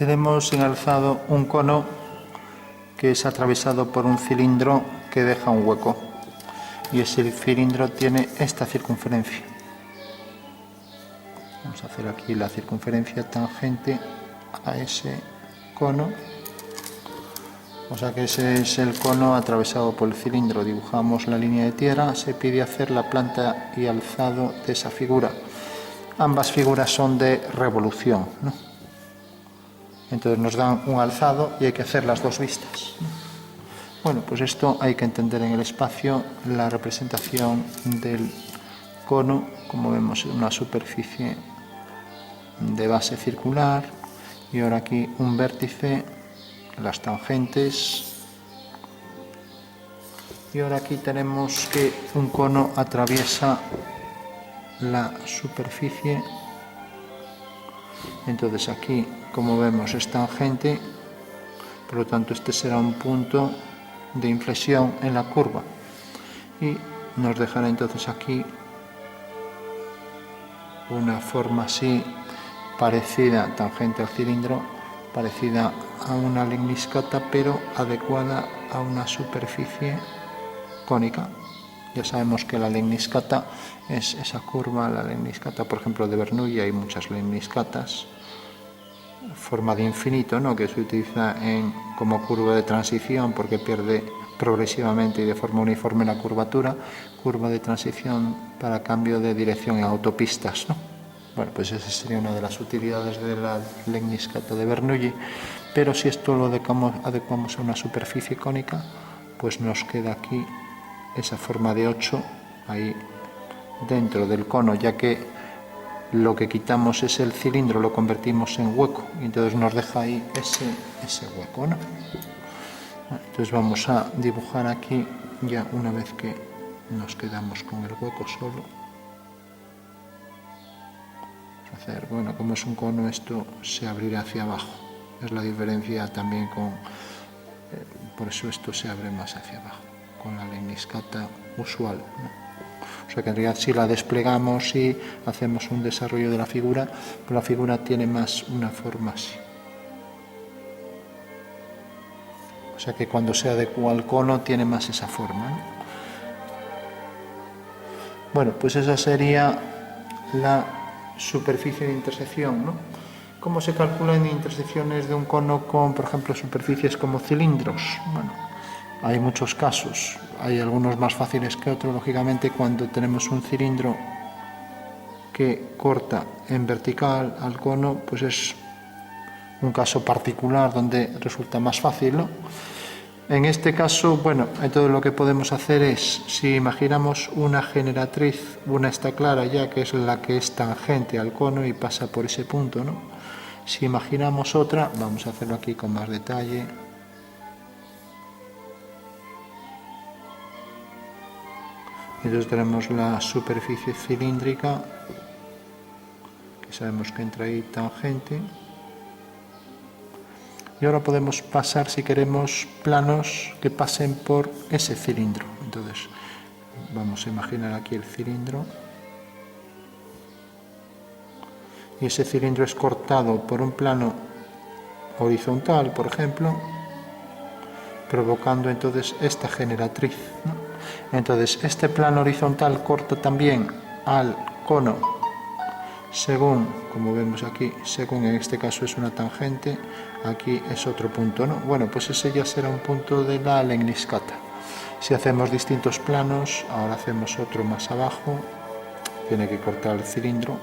Tenemos en alzado un cono que es atravesado por un cilindro que deja un hueco, y ese cilindro tiene esta circunferencia. Vamos a hacer aquí la circunferencia tangente a ese cono, o sea que ese es el cono atravesado por el cilindro. Dibujamos la línea de tierra, se pide hacer la planta y alzado de esa figura. Ambas figuras son de revolución, ¿no? Entonces nos dan un alzado y hay que hacer las dos vistas. Bueno, pues esto hay que entender en el espacio la representación del cono. Como vemos, en una superficie de base circular, y ahora aquí un vértice, las tangentes, y ahora aquí tenemos que un cono atraviesa la superficie. Entonces aquí, como vemos, es tangente, por lo tanto este será un punto de inflexión en la curva, y nos dejará entonces aquí una forma así parecida, tangente al cilindro, parecida a una lemniscata, pero adecuada a una superficie cónica. Ya sabemos que la lemniscata es esa curva, la lemniscata, por ejemplo, de Bernoulli. Hay muchas lemniscatas, forma de infinito, ¿no?, que se utiliza como curva de transición porque pierde progresivamente y de forma uniforme la curvatura, curva de transición para cambio de dirección en autopistas, ¿no? Bueno, pues esa sería una de las utilidades de la lemniscata de Bernoulli, pero si esto lo adecuamos a una superficie cónica, pues nos queda aquí esa forma de 8 ahí dentro del cono, ya que lo que quitamos es el cilindro, lo convertimos en hueco, y entonces nos deja ahí ese hueco, ¿no? Entonces vamos a dibujar aquí, ya una vez que nos quedamos con el hueco solo. Hacer, bueno, como es un cono, esto se abrirá hacia abajo. Es la diferencia también por eso esto se abre más hacia abajo, con la lemniscata usual, ¿no? O sea que en realidad si la desplegamos y hacemos un desarrollo de la figura, pues la figura tiene más una forma así. O sea que cuando se adecua al cono tiene más esa forma, ¿no? Bueno, pues esa sería la superficie de intersección, ¿no? ¿Cómo se calculan intersecciones de un cono con, por ejemplo, superficies como cilindros? Bueno, hay muchos casos, hay algunos más fáciles que otros. Lógicamente, cuando tenemos un cilindro que corta en vertical al cono, pues es un caso particular donde resulta más fácil, ¿no? En este caso, bueno, entonces lo que podemos hacer es, si imaginamos una generatriz, una está clara ya, que es la que es tangente al cono y pasa por ese punto, ¿no? Si imaginamos otra, vamos a hacerlo aquí con más detalle. Entonces tenemos la superficie cilíndrica, que sabemos que entra ahí tangente. Y ahora podemos pasar, si queremos, planos que pasen por ese cilindro. Entonces, vamos a imaginar aquí el cilindro. Y ese cilindro es cortado por un plano horizontal, por ejemplo, provocando entonces esta generatriz, ¿no? Entonces, este plano horizontal corta también al cono, según, como vemos aquí, según en este caso es una tangente, aquí es otro punto, ¿no? Bueno, pues ese ya será un punto de la lemniscata. Si hacemos distintos planos, ahora hacemos otro más abajo, tiene que cortar el cilindro,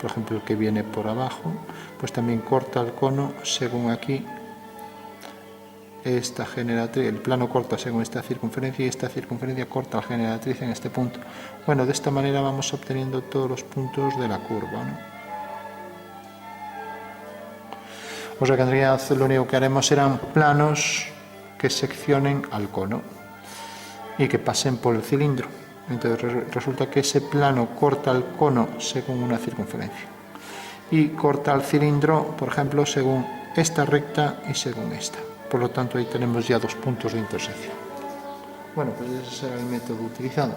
por ejemplo el que viene por abajo, pues también corta el cono según aquí esta generatriz, el plano corta según esta circunferencia y esta circunferencia corta la generatriz en este punto. Bueno, de esta manera vamos obteniendo todos los puntos de la curva, ¿no? O sea que en realidad lo único que haremos serán planos que seccionen al cono y que pasen por el cilindro. Entonces resulta que ese plano corta el cono según una circunferencia y corta el cilindro, por ejemplo, según esta recta y según esta. Por lo tanto, ahí tenemos ya dos puntos de intersección. Bueno, pues ese será el método utilizado.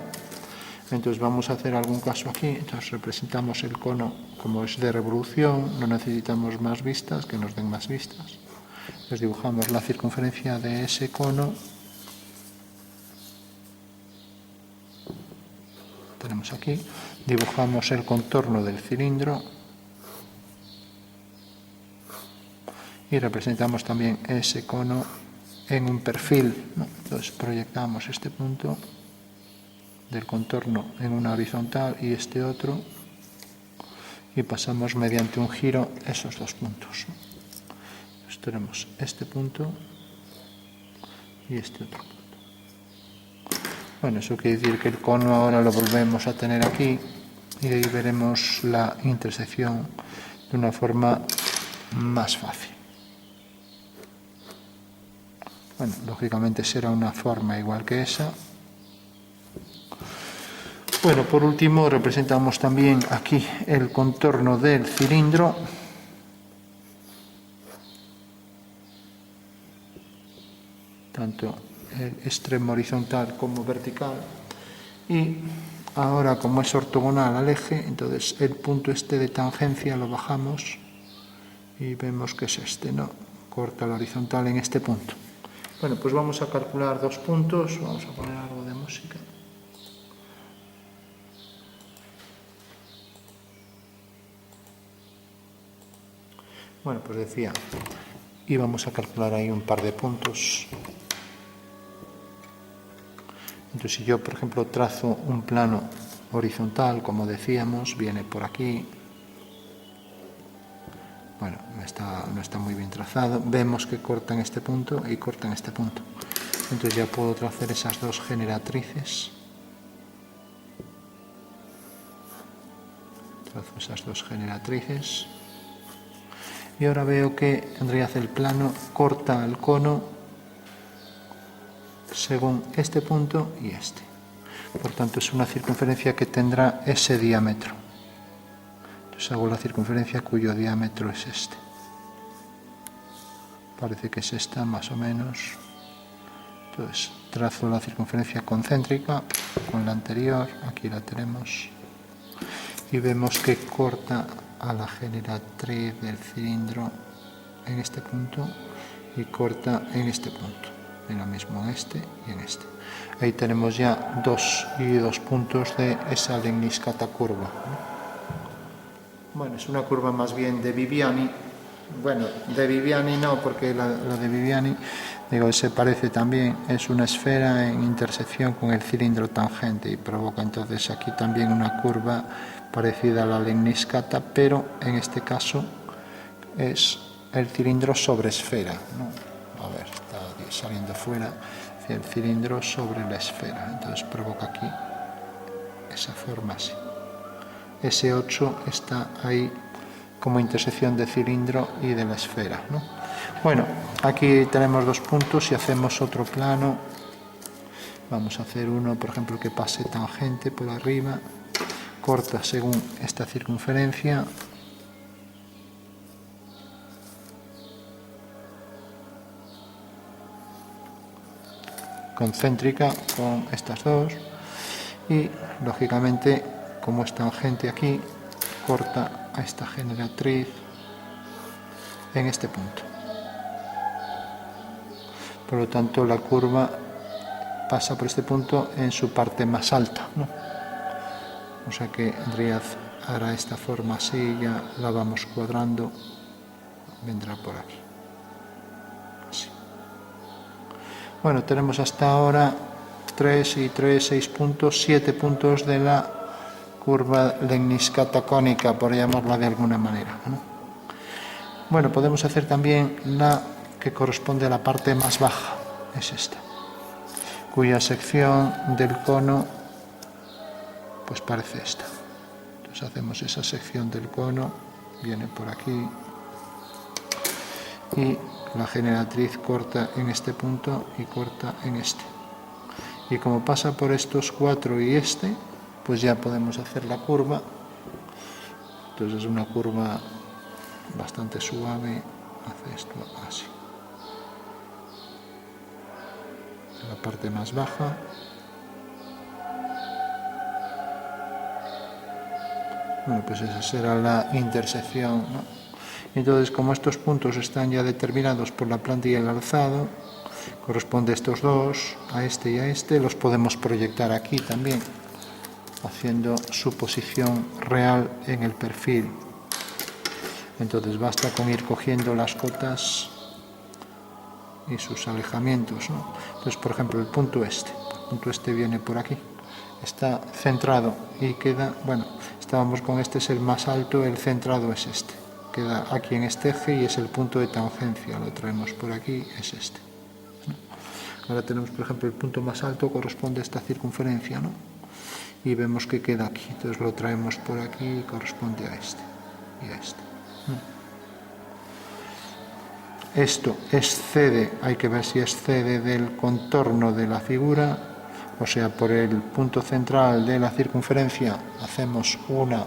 Entonces vamos a hacer algún caso aquí. Entonces representamos el cono como es de revolución, no necesitamos más vistas, que nos den más vistas. Entonces dibujamos la circunferencia de ese cono. Tenemos aquí, dibujamos el contorno del cilindro y representamos también ese cono en un perfil, ¿no? Entonces proyectamos este punto del contorno en una horizontal y este otro y pasamos mediante un giro esos dos puntos, ¿no? Entonces tenemos este punto y este otro punto. Bueno, eso quiere decir que el cono ahora lo volvemos a tener aquí y ahí veremos la intersección de una forma más fácil. Bueno, lógicamente será una forma igual que esa. Bueno, por último representamos también aquí el contorno del cilindro. Tanto el extremo horizontal como vertical. Y ahora, como es ortogonal al eje, entonces el punto este de tangencia lo bajamos y vemos que es este, ¿no? Corta la horizontal en este punto. Bueno, pues vamos a calcular dos puntos. Vamos a poner algo de música. Bueno, pues decía, íbamos a calcular ahí un par de puntos. Entonces, si yo, por ejemplo, trazo un plano horizontal, como decíamos, viene por aquí. Bueno, no está muy bien trazado. Vemos que corta en este punto y corta en este punto. Entonces ya puedo trazar esas dos generatrices. Trazo esas dos generatrices. Y ahora veo que Andreas el plano corta el cono según este punto y este. Por tanto, es una circunferencia que tendrá ese diámetro. Entonces hago la circunferencia cuyo diámetro es este. Parece que es esta, más o menos. Entonces trazo la circunferencia concéntrica con la anterior, aquí la tenemos. Y vemos que corta a la generatriz del cilindro en este punto y corta en este punto. En lo mismo en este y en este. Ahí tenemos ya dos puntos de esa lemniscata curva. Bueno, es una curva más bien de Viviani. Bueno, de Viviani no, porque la de Viviani, digo, se parece también, es una esfera en intersección con el cilindro tangente y provoca entonces aquí también una curva parecida a la lemniscata, pero en este caso es el cilindro sobre esfera, ¿no? A ver, está saliendo fuera, el cilindro sobre la esfera, entonces provoca aquí esa forma así. S8 está ahí como intersección de cilindro y de la esfera, ¿no? Bueno, aquí tenemos dos puntos. Si hacemos otro plano, vamos a hacer uno, por ejemplo, que pase tangente por arriba, corta según esta circunferencia. Concéntrica con estas dos y, lógicamente, como es tangente aquí, corta a esta generatriz en este punto. Por lo tanto, la curva pasa por este punto en su parte más alta, ¿no? O sea que Andreas hará esta forma así, ya la vamos cuadrando, vendrá por aquí. Así. Bueno, tenemos hasta ahora 3 y 3, 6 puntos, 7 puntos de la curva lemniscata cónica, por llamarla de alguna manera, ¿no? Bueno, podemos hacer también la que corresponde a la parte más baja, es esta, cuya sección del cono pues parece esta. Entonces hacemos esa sección del cono, viene por aquí y la generatriz corta en este punto y corta en este. Y como pasa por estos cuatro y este, pues ya podemos hacer la curva. Entonces es una curva bastante suave, hace esto así. La parte más baja. Bueno, pues esa será la intersección, ¿no? Entonces, como estos puntos están ya determinados por la planta y el alzado, corresponde a estos dos, a este y a este, los podemos proyectar aquí también, haciendo su posición real en el perfil. Entonces basta con ir cogiendo las cotas y sus alejamientos, ¿no? Entonces, por ejemplo, el punto este viene por aquí, está centrado y queda, bueno, estábamos con este es el más alto, el centrado es este, queda aquí en este eje y es el punto de tangencia, lo traemos por aquí, es este, ¿no? Ahora tenemos, por ejemplo, el punto más alto corresponde a esta circunferencia, ¿no? Y vemos que queda aquí, entonces lo traemos por aquí y corresponde a este y a este, ¿no? Esto excede, hay que ver si excede del contorno de la figura, o sea, por el punto central de la circunferencia hacemos una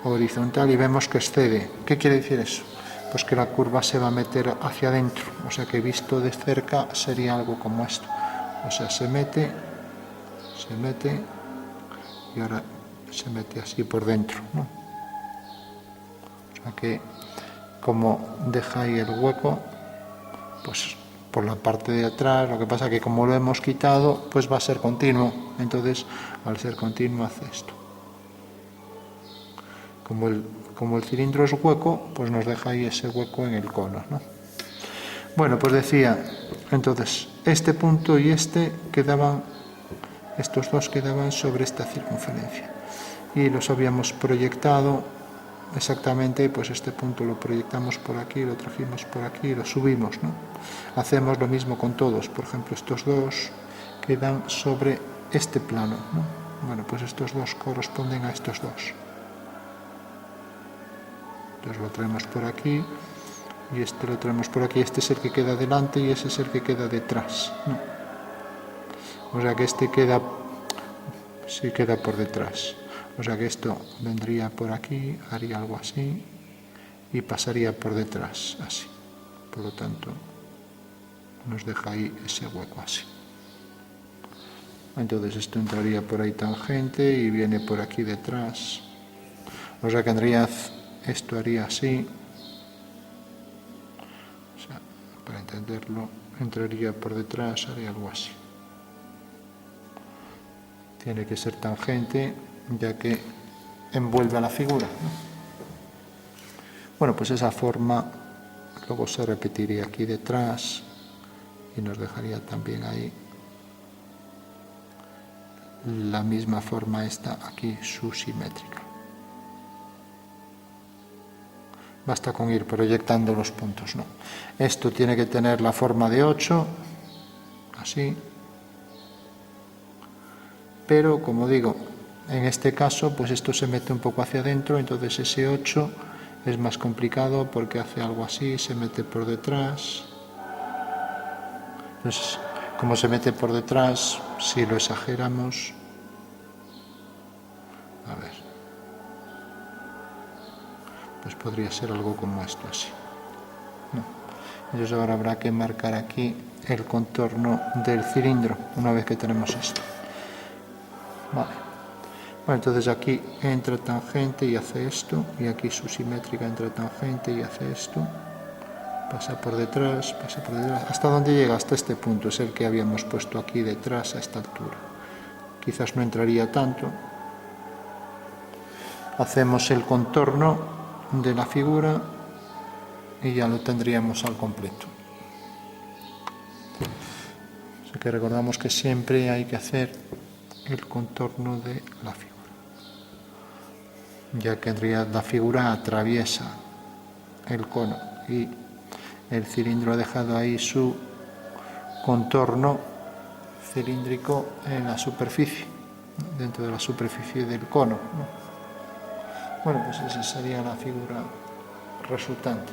horizontal y vemos que excede. ¿Qué quiere decir eso? Pues que la curva se va a meter hacia adentro, o sea que visto de cerca sería algo como esto. O sea, se mete y ahora se mete así por dentro, ¿no? O sea que como deja ahí el hueco, pues por la parte de atrás, lo que pasa que como lo hemos quitado, pues va a ser continuo, entonces al ser continuo hace esto. Como el cilindro es hueco, pues nos deja ahí ese hueco en el cono, ¿no? Bueno, pues decía, entonces, este punto y este quedaban, estos dos quedaban sobre esta circunferencia y los habíamos proyectado exactamente, pues este punto lo proyectamos por aquí, lo trajimos por aquí, lo subimos, ¿no? Hacemos lo mismo con todos, por ejemplo, estos dos quedan sobre este plano, ¿no? Bueno, pues estos dos corresponden a estos dos. Entonces lo traemos por aquí y este lo traemos por aquí. Este es el que queda delante y ese es el que queda detrás, ¿no? O sea que este queda, sí queda por detrás. O sea que esto vendría por aquí, haría algo así y pasaría por detrás, así. Por lo tanto, nos deja ahí ese hueco así. Entonces esto entraría por ahí tangente y viene por aquí detrás. O sea que esto haría así. O sea, para entenderlo, entraría por detrás, haría algo así. Tiene que ser tangente, ya que envuelve a la figura, ¿no? Bueno, pues esa forma luego se repetiría aquí detrás y nos dejaría también ahí la misma forma esta aquí subsimétrica. Basta con ir proyectando los puntos, ¿no? Esto tiene que tener la forma de 8, así. Pero, como digo, en este caso, pues esto se mete un poco hacia adentro, entonces ese 8 es más complicado porque hace algo así, se mete por detrás. Entonces, como se mete por detrás, si lo exageramos, a ver, pues podría ser algo como esto, así, ¿no? Entonces ahora habrá que marcar aquí el contorno del cilindro, una vez que tenemos esto. Vale. Bueno, entonces aquí entra tangente y hace esto, y aquí su simétrica entra tangente y hace esto, pasa por detrás, ¿hasta dónde llega? Hasta este punto, es el que habíamos puesto aquí detrás a esta altura. Quizás no entraría tanto. Hacemos el contorno de la figura y ya lo tendríamos al completo. Así que recordamos que siempre hay que hacer el contorno de la figura, ya que la figura atraviesa el cono y el cilindro ha dejado ahí su contorno cilíndrico en la superficie, dentro de la superficie del cono, ¿no? Bueno, pues esa sería la figura resultante.